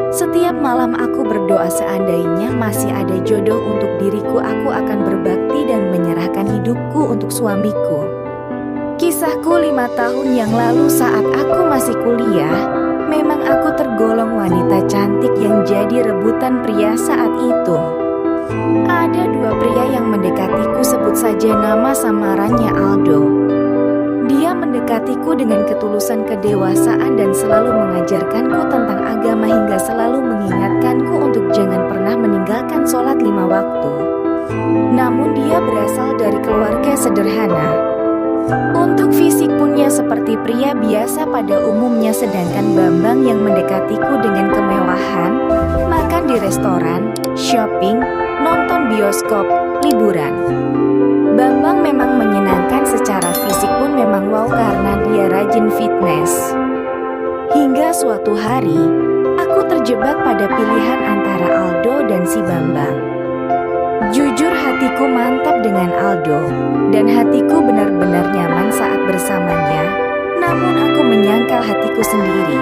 Setiap malam aku berdoa seandainya masih ada jodoh untuk diriku, aku akan berbakti dan menyerahkan hidupku untuk suamiku. Kisahku 5 tahun yang lalu saat aku masih kuliah, memang aku tergolong wanita cantik yang jadi rebutan pria saat itu. Ada 2 pria yang mendekatiku, sebut saja nama samarannya Aldo. Dia mendekatiku dengan ketulusan kedewasaan dan selalu mengajarkanku tentang agama hingga selalu mengingatkanku untuk jangan pernah meninggalkan sholat 5 waktu. Namun dia berasal dari keluarga sederhana. Untuk fisik punnya seperti pria biasa pada umumnya, sedangkan Bambang yang mendekatiku dengan kemewahan, makan di restoran, shopping, nonton bioskop, liburan. Bambang memang menyenangkan, secara fisik pun memang wow karena dia rajin fitness. Hingga suatu hari, aku terjebak pada pilihan antara Aldo dan si Bambang. Jujur hatiku mantap dengan Aldo, dan hatiku benar-benar nyaman saat bersamanya. Namun aku menyangkal hatiku sendiri.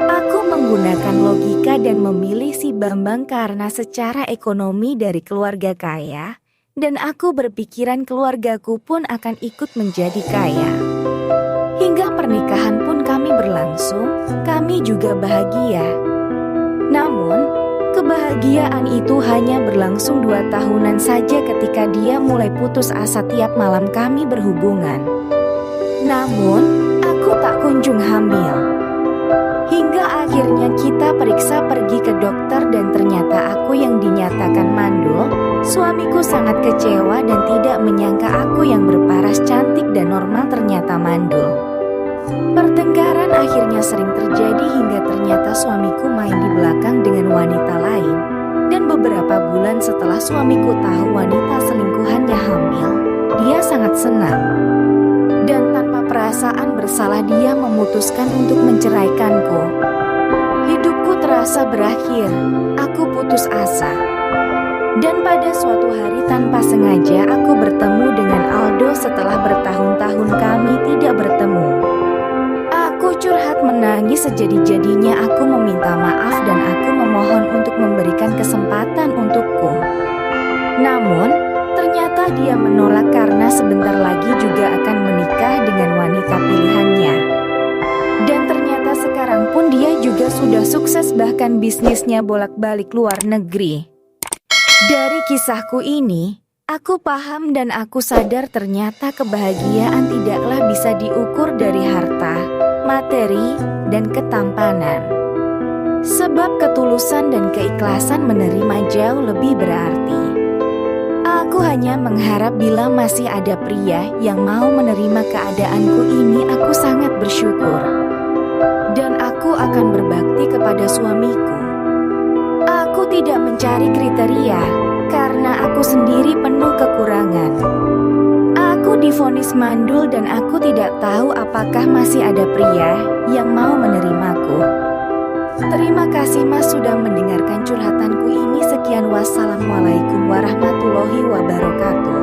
Aku menggunakan logika dan memilih si Bambang karena secara ekonomi dari keluarga kaya, dan aku berpikiran keluargaku pun akan ikut menjadi kaya. Hingga pernikahan pun kami berlangsung, kami juga bahagia. Namun, kebahagiaan itu hanya berlangsung 2 tahunan saja ketika dia mulai putus asa tiap malam kami berhubungan. Namun, aku tak kunjung hamil. Hingga akhirnya kita periksa, pergi ke dokter, dan ternyata aku yang dinyatakan mandul. Suamiku sangat kecewa dan tidak menyangka aku yang berparas cantik dan normal ternyata mandul. Pertengkaran akhirnya sering terjadi hingga ternyata suamiku main di belakang dengan wanita lain. Dan beberapa bulan setelah suamiku tahu wanita selingkuhannya hamil, dia sangat senang. Dan tanpa perasaan bersalah dia memutuskan untuk menceraikanku. Hidupku terasa berakhir, aku putus asa. Dan pada suatu hari tanpa sengaja aku bertemu dengan Aldo setelah bertahun-tahun kami tidak bertemu. Aku curhat menangis sejadi-jadinya, aku meminta maaf dan aku memohon untuk memberikan kesempatan untukku. Namun, ternyata dia menolak karena sebentar lagi juga akan menikah dengan wanita pilihannya. Dan ternyata sekarang pun dia juga sudah sukses, bahkan bisnisnya bolak-balik luar negeri. Dari kisahku ini, aku paham dan aku sadar ternyata kebahagiaan tidaklah bisa diukur dari harta, materi, dan ketampanan. Sebab ketulusan dan keikhlasan menerima jauh lebih berarti. Aku hanya mengharap bila masih ada pria yang mau menerima keadaanku ini, aku sangat bersyukur. Dan aku akan berbakti kepada suamiku. Aku tidak mencari kriteria, karena aku sendiri penuh kekurangan. Aku divonis mandul dan aku tidak tahu apakah masih ada pria yang mau menerimaku. Terima kasih Mas sudah mendengarkan curhatanku ini. Sekian, wassalamualaikum warahmatullahi wabarakatuh.